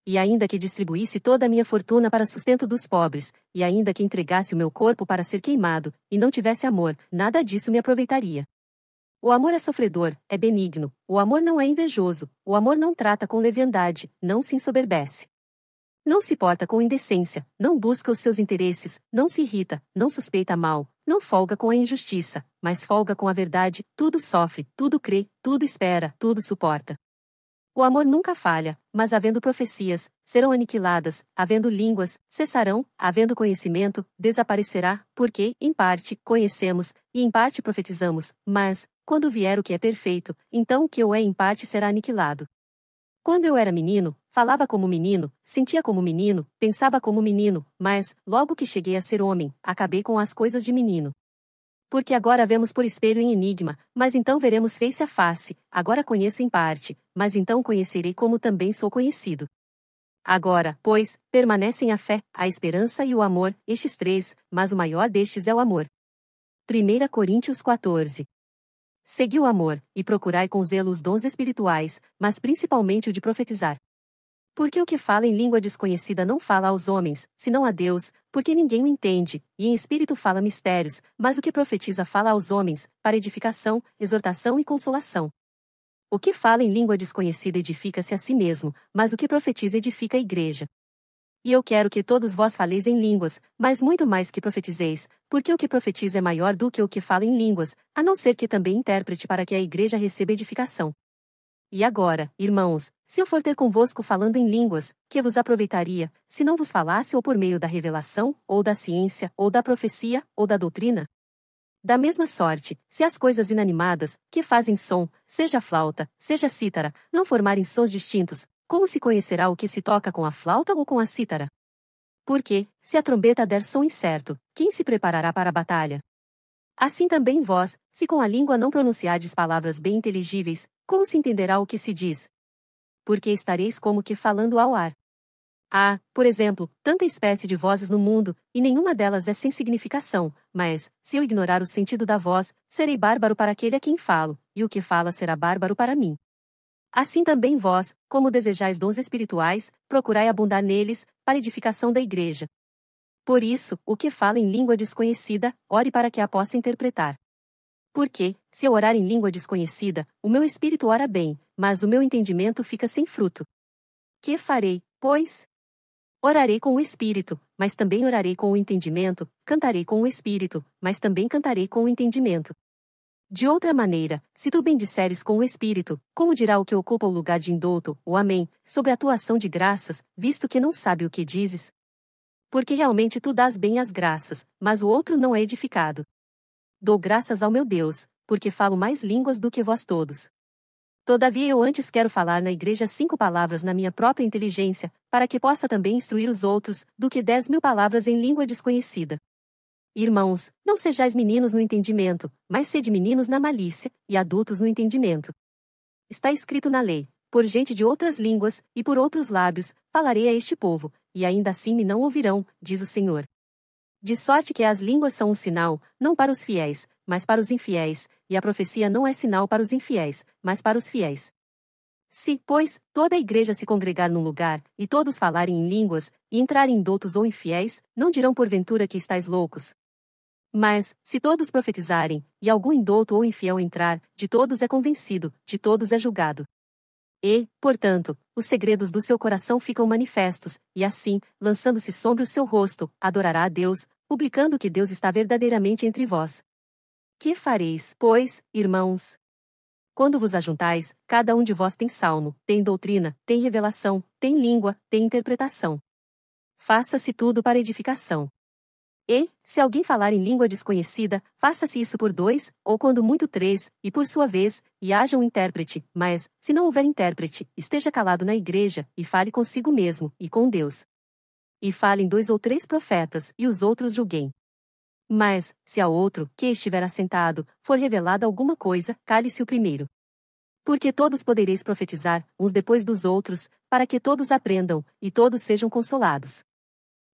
E ainda que distribuísse toda a minha fortuna para sustento dos pobres, e ainda que entregasse o meu corpo para ser queimado, e não tivesse amor, nada disso me aproveitaria. O amor é sofredor, é benigno, o amor não é invejoso, o amor não trata com leviandade, não se ensoberbece. Não se porta com indecência, não busca os seus interesses, não se irrita, não suspeita mal, não folga com a injustiça, mas folga com a verdade, tudo sofre, tudo crê, tudo espera, tudo suporta. O amor nunca falha, mas havendo profecias, serão aniquiladas, havendo línguas, cessarão, havendo conhecimento, desaparecerá, porque, em parte, conhecemos, e em parte profetizamos, mas, quando vier o que é perfeito, então o que ou é em parte será aniquilado. Quando eu era menino, falava como menino, sentia como menino, pensava como menino, mas, logo que cheguei a ser homem, acabei com as coisas de menino. Porque agora vemos por espelho em enigma, mas então veremos face a face, agora conheço em parte, mas então conhecerei como também sou conhecido. Agora, pois, permanecem a fé, a esperança e o amor, estes três, mas o maior destes é o amor. 1 Coríntios 14. Segui o amor, e procurai com zelo os dons espirituais, mas principalmente o de profetizar. Porque o que fala em língua desconhecida não fala aos homens, senão a Deus, porque ninguém o entende, e em espírito fala mistérios, mas o que profetiza fala aos homens, para edificação, exortação e consolação. O que fala em língua desconhecida edifica-se a si mesmo, mas o que profetiza edifica a igreja. E eu quero que todos vós faleis em línguas, mas muito mais que profetizeis, porque o que profetiza é maior do que o que fala em línguas, a não ser que também intérprete para que a igreja receba edificação. E agora, irmãos, se eu for ter convosco falando em línguas, que vos aproveitaria, se não vos falasse ou por meio da revelação, ou da ciência, ou da profecia, ou da doutrina? Da mesma sorte, se as coisas inanimadas, que fazem som, seja flauta, seja cítara, não formarem sons distintos, como se conhecerá o que se toca com a flauta ou com a cítara? Porque, se a trombeta der som incerto, quem se preparará para a batalha? Assim também vós, se com a língua não pronunciardes palavras bem inteligíveis, como se entenderá o que se diz? Porque estareis como que falando ao ar. Há, por exemplo, tanta espécie de vozes no mundo, e nenhuma delas é sem significação, mas, se eu ignorar o sentido da voz, serei bárbaro para aquele a quem falo, e o que fala será bárbaro para mim. Assim também vós, como desejais dons espirituais, procurai abundar neles, para edificação da igreja. Por isso, o que fala em língua desconhecida, ore para que a possa interpretar. Porque, se eu orar em língua desconhecida, o meu espírito ora bem, mas o meu entendimento fica sem fruto. Que farei, pois? Orarei com o espírito, mas também orarei com o entendimento, cantarei com o espírito, mas também cantarei com o entendimento. De outra maneira, se tu bendisseres com o espírito, como dirá o que ocupa o lugar de indouto, o amém, sobre a tua ação de graças, visto que não sabe o que dizes? Porque realmente tu dás bem as graças, mas o outro não é edificado. Dou graças ao meu Deus, porque falo mais línguas do que vós todos. Todavia eu antes quero falar na igreja 5 palavras na minha própria inteligência, para que possa também instruir os outros, do que 10.000 palavras em língua desconhecida. Irmãos, não sejais meninos no entendimento, mas sede meninos na malícia, e adultos no entendimento. Está escrito na lei: por gente de outras línguas, e por outros lábios, falarei a este povo, e ainda assim me não ouvirão, diz o Senhor. De sorte que as línguas são um sinal, não para os fiéis, mas para os infiéis, e a profecia não é sinal para os infiéis, mas para os fiéis. Se, pois, toda a igreja se congregar num lugar, e todos falarem em línguas, e entrarem indoutos ou infiéis, não dirão porventura que estáis loucos. Mas, se todos profetizarem, e algum indouto ou infiel entrar, de todos é convencido, de todos é julgado. E, portanto, os segredos do seu coração ficam manifestos, e assim, lançando-se sobre o seu rosto, adorará a Deus, publicando que Deus está verdadeiramente entre vós. Que fareis, pois, irmãos? Quando vos ajuntais, cada um de vós tem salmo, tem doutrina, tem revelação, tem língua, tem interpretação. Faça-se tudo para edificação. E, se alguém falar em língua desconhecida, faça-se isso por 2, ou quando muito 3, e por sua vez, e haja um intérprete, mas, se não houver intérprete, esteja calado na igreja, e fale consigo mesmo, e com Deus. E falem 2 ou 3 profetas, e os outros julguem. Mas, se a outro, que estiver assentado, for revelada alguma coisa, cale-se o primeiro. Porque todos podereis profetizar, uns depois dos outros, para que todos aprendam, e todos sejam consolados.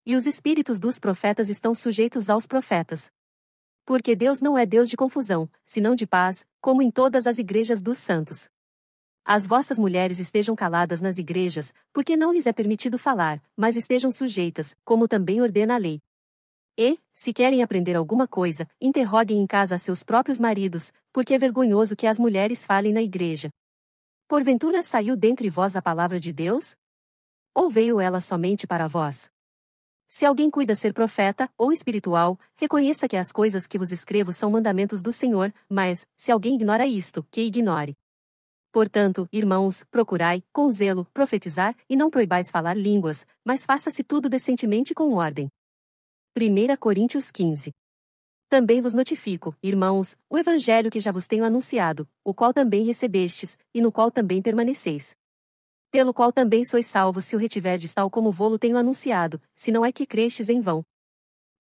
E os espíritos dos profetas estão sujeitos aos profetas. Porque Deus não é Deus de confusão, senão de paz, como em todas as igrejas dos santos. As vossas mulheres estejam caladas nas igrejas, porque não lhes é permitido falar, mas estejam sujeitas, como também ordena a lei. E, se querem aprender alguma coisa, interroguem em casa a seus próprios maridos, porque é vergonhoso que as mulheres falem na igreja. Porventura saiu dentre vós a palavra de Deus? Ou veio ela somente para vós? Se alguém cuida ser profeta, ou espiritual, reconheça que as coisas que vos escrevo são mandamentos do Senhor, mas, se alguém ignora isto, que ignore. Portanto, irmãos, procurai, com zelo, profetizar, e não proibais falar línguas, mas faça-se tudo decentemente com ordem. 1 Coríntios 15. Também vos notifico, irmãos, o evangelho que já vos tenho anunciado, o qual também recebestes, e no qual também permaneceis. Pelo qual também sois salvos se o retiverdes tal como vô-lo tenho anunciado, se não é que crestes em vão.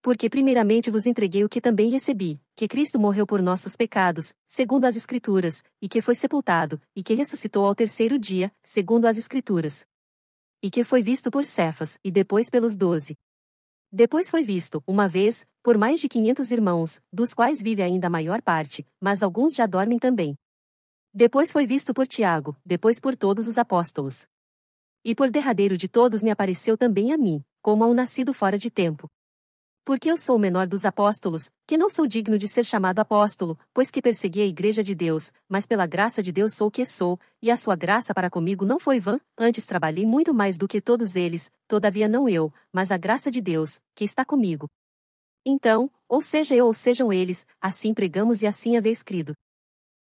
Porque primeiramente vos entreguei o que também recebi, que Cristo morreu por nossos pecados, segundo as Escrituras, e que foi sepultado, e que ressuscitou ao 3º dia, segundo as Escrituras. E que foi visto por Cefas, e depois pelos 12. Depois foi visto, uma vez, por mais de 500 irmãos, dos quais vive ainda a maior parte, mas alguns já dormem também. Depois foi visto por Tiago, depois por todos os apóstolos. E por derradeiro de todos me apareceu também a mim, como a um nascido fora de tempo. Porque eu sou o menor dos apóstolos, que não sou digno de ser chamado apóstolo, pois que persegui a igreja de Deus, mas pela graça de Deus sou o que sou, e a sua graça para comigo não foi vã, antes trabalhei muito mais do que todos eles, todavia não eu, mas a graça de Deus, que está comigo. Então, ou seja eu ou sejam eles, assim pregamos e assim haveis crido.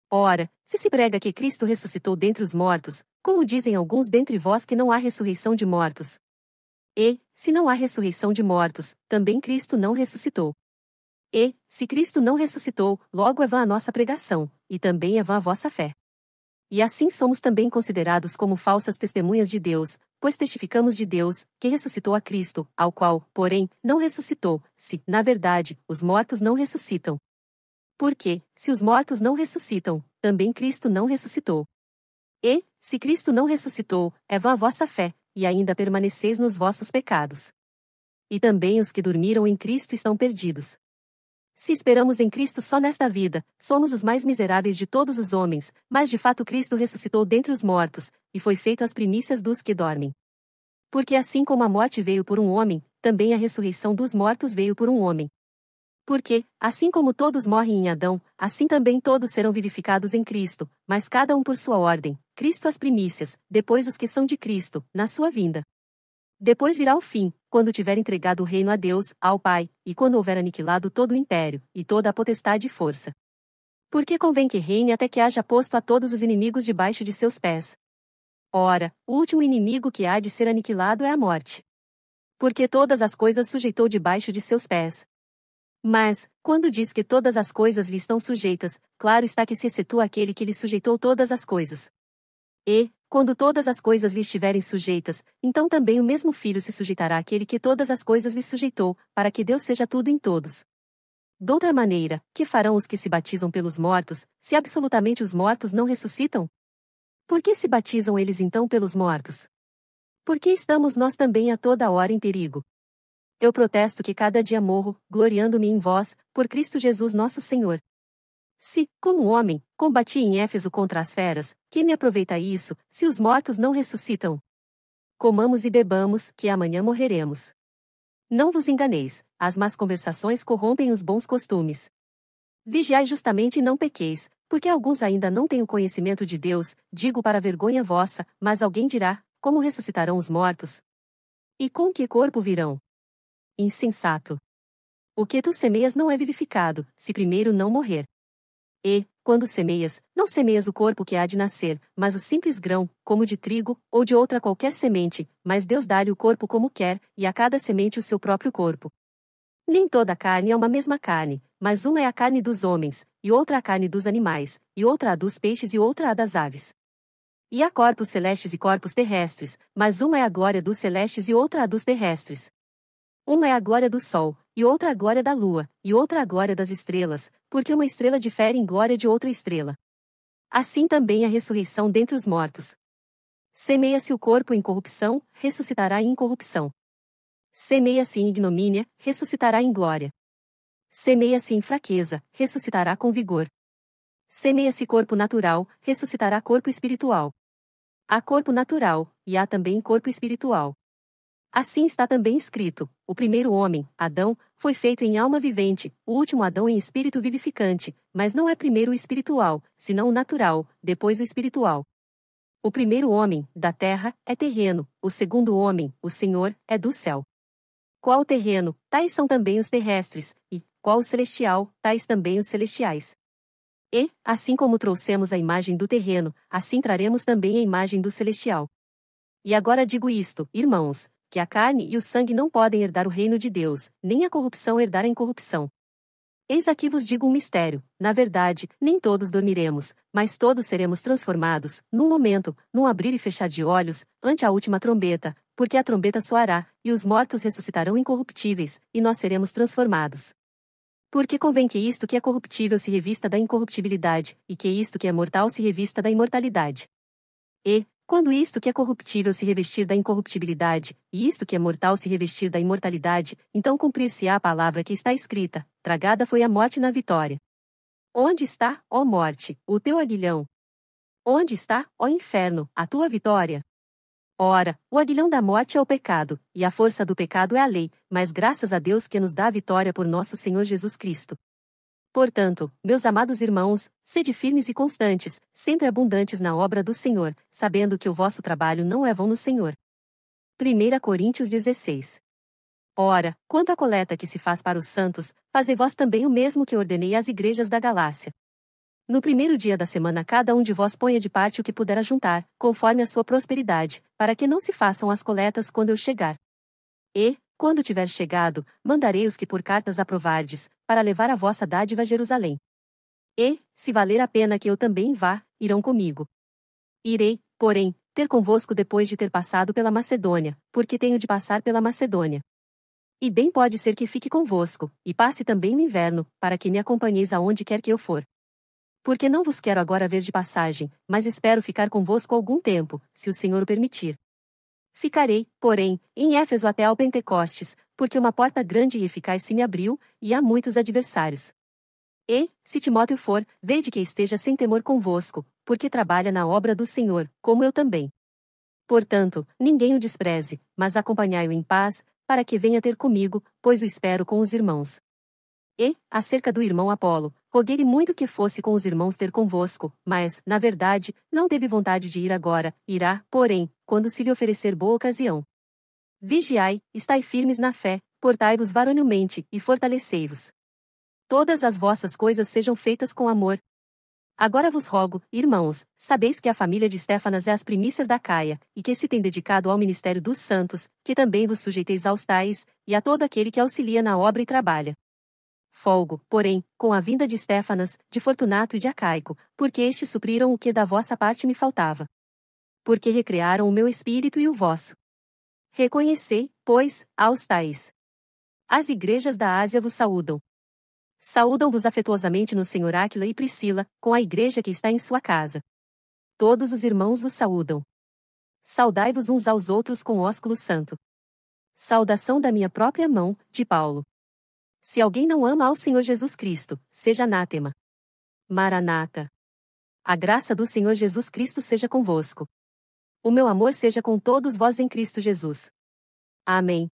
Ora, se prega que Cristo ressuscitou dentre os mortos, como dizem alguns dentre vós que não há ressurreição de mortos? E, se não há ressurreição de mortos, também Cristo não ressuscitou. E, se Cristo não ressuscitou, logo é vã a nossa pregação, e também é vã a vossa fé. E assim somos também considerados como falsas testemunhas de Deus, pois testificamos de Deus, que ressuscitou a Cristo, ao qual, porém, não ressuscitou, se, na verdade, os mortos não ressuscitam. Porque, se os mortos não ressuscitam, também Cristo não ressuscitou. E, se Cristo não ressuscitou, é vã a vossa fé, e ainda permaneceis nos vossos pecados. E também os que dormiram em Cristo estão perdidos. Se esperamos em Cristo só nesta vida, somos os mais miseráveis de todos os homens, mas de fato Cristo ressuscitou dentre os mortos, e foi feito as primícias dos que dormem. Porque assim como a morte veio por um homem, também a ressurreição dos mortos veio por um homem. Porque, assim como todos morrem em Adão, assim também todos serão vivificados em Cristo, mas cada um por sua ordem, Cristo as primícias, depois os que são de Cristo, na sua vinda. Depois virá o fim, quando tiver entregado o reino a Deus, ao Pai, e quando houver aniquilado todo o império, e toda a potestade e força. Porque convém que reine até que haja posto a todos os inimigos debaixo de seus pés. Ora, o último inimigo que há de ser aniquilado é a morte. Porque todas as coisas sujeitou debaixo de seus pés. Mas, quando diz que todas as coisas lhe estão sujeitas, claro está que se excetua aquele que lhe sujeitou todas as coisas. E, quando todas as coisas lhe estiverem sujeitas, então também o mesmo Filho se sujeitará àquele que todas as coisas lhe sujeitou, para que Deus seja tudo em todos. Doutra maneira, que farão os que se batizam pelos mortos, se absolutamente os mortos não ressuscitam? Por que se batizam eles então pelos mortos? Por que estamos nós também a toda hora em perigo? Eu protesto que cada dia morro, gloriando-me em vós, por Cristo Jesus nosso Senhor. Se, como homem, combati em Éfeso contra as feras, que me aproveita isso, se os mortos não ressuscitam? Comamos e bebamos, que amanhã morreremos. Não vos enganeis, as más conversações corrompem os bons costumes. Vigiai justamente e não pequeis, porque alguns ainda não têm o conhecimento de Deus, digo para vergonha vossa, mas alguém dirá, como ressuscitarão os mortos? E com que corpo virão? Insensato! O que tu semeias não é vivificado, se primeiro não morrer. E, quando semeias, não semeias o corpo que há de nascer, mas o simples grão, como de trigo, ou de outra qualquer semente, mas Deus dá-lhe o corpo como quer, e a cada semente o seu próprio corpo. Nem toda a carne é uma mesma carne, mas uma é a carne dos homens, e outra a carne dos animais, e outra a dos peixes e outra a das aves. E há corpos celestes e corpos terrestres, mas uma é a glória dos celestes e outra a dos terrestres. Uma é a glória do sol, e outra a glória da lua, e outra a glória das estrelas, porque uma estrela difere em glória de outra estrela. Assim também a ressurreição dentre os mortos. Semeia-se o corpo em corrupção, ressuscitará em incorrupção. Semeia-se em ignomínia, ressuscitará em glória. Semeia-se em fraqueza, ressuscitará com vigor. Semeia-se corpo natural, ressuscitará corpo espiritual. Há corpo natural, e há também corpo espiritual. Assim está também escrito: o primeiro homem, Adão, foi feito em alma vivente, o último Adão em espírito vivificante, mas não é primeiro o espiritual, senão o natural, depois o espiritual. O primeiro homem, da terra, é terreno, o segundo homem, o Senhor, é do céu. Qual o terreno, tais são também os terrestres, e, qual o celestial, tais também os celestiais. E, assim como trouxemos a imagem do terreno, assim traremos também a imagem do celestial. E agora digo isto, irmãos, que a carne e o sangue não podem herdar o reino de Deus, nem a corrupção herdar a incorrupção. Eis aqui vos digo um mistério: na verdade, nem todos dormiremos, mas todos seremos transformados, num momento, num abrir e fechar de olhos, ante a última trombeta, porque a trombeta soará, e os mortos ressuscitarão incorruptíveis, e nós seremos transformados. Porque convém que isto que é corruptível se revista da incorruptibilidade, e que isto que é mortal se revista da imortalidade. E, quando isto que é corruptível se revestir da incorruptibilidade, e isto que é mortal se revestir da imortalidade, então cumprir-se-á a palavra que está escrita: tragada foi a morte na vitória. Onde está, ó morte, o teu aguilhão? Onde está, ó inferno, a tua vitória? Ora, o aguilhão da morte é o pecado, e a força do pecado é a lei, mas graças a Deus que nos dá a vitória por nosso Senhor Jesus Cristo. Portanto, meus amados irmãos, sede firmes e constantes, sempre abundantes na obra do Senhor, sabendo que o vosso trabalho não é vão no Senhor. 1 Coríntios 16. Ora, quanto à coleta que se faz para os santos, fazei vós também o mesmo que ordenei às igrejas da Galácia. No primeiro dia da semana cada um de vós ponha de parte o que puder ajuntar, conforme a sua prosperidade, para que não se façam as coletas quando eu chegar. E, quando tiver chegado, mandarei os que por cartas aprovardes, para levar a vossa dádiva a Jerusalém. E, se valer a pena que eu também vá, irão comigo. Irei, porém, ter convosco depois de ter passado pela Macedônia, porque tenho de passar pela Macedônia. E bem pode ser que fique convosco, e passe também o inverno, para que me acompanheis aonde quer que eu for. Porque não vos quero agora ver de passagem, mas espero ficar convosco algum tempo, se o Senhor o permitir. Ficarei, porém, em Éfeso até ao Pentecostes, porque uma porta grande e eficaz se me abriu, e há muitos adversários. E, se Timóteo for, vede que esteja sem temor convosco, porque trabalha na obra do Senhor, como eu também. Portanto, ninguém o despreze, mas acompanhai-o em paz, para que venha ter comigo, pois o espero com os irmãos. E, acerca do irmão Apolo, roguei-lhe muito que fosse com os irmãos ter convosco, mas, na verdade, não teve vontade de ir agora, irá, porém, quando se lhe oferecer boa ocasião. Vigiai, estai firmes na fé, portai-vos varonilmente, e fortalecei-vos. Todas as vossas coisas sejam feitas com amor. Agora vos rogo, irmãos, sabeis que a família de Estéfanas é as primícias da Caia, e que se tem dedicado ao ministério dos santos, que também vos sujeiteis aos tais, e a todo aquele que auxilia na obra e trabalha. Folgo, porém, com a vinda de Estéfanas, de Fortunato e de Acaico, porque estes supriram o que da vossa parte me faltava. Porque recrearam o meu espírito e o vosso. Reconhecei, pois, aos tais. As igrejas da Ásia vos saúdam. Saúdam-vos afetuosamente no Senhor Áquila e Priscila, com a igreja que está em sua casa. Todos os irmãos vos saúdam. Saudai-vos uns aos outros com ósculo santo. Saudação da minha própria mão, de Paulo. Se alguém não ama ao Senhor Jesus Cristo, seja anátema. Maranata. A graça do Senhor Jesus Cristo seja convosco. O meu amor seja com todos vós em Cristo Jesus. Amém.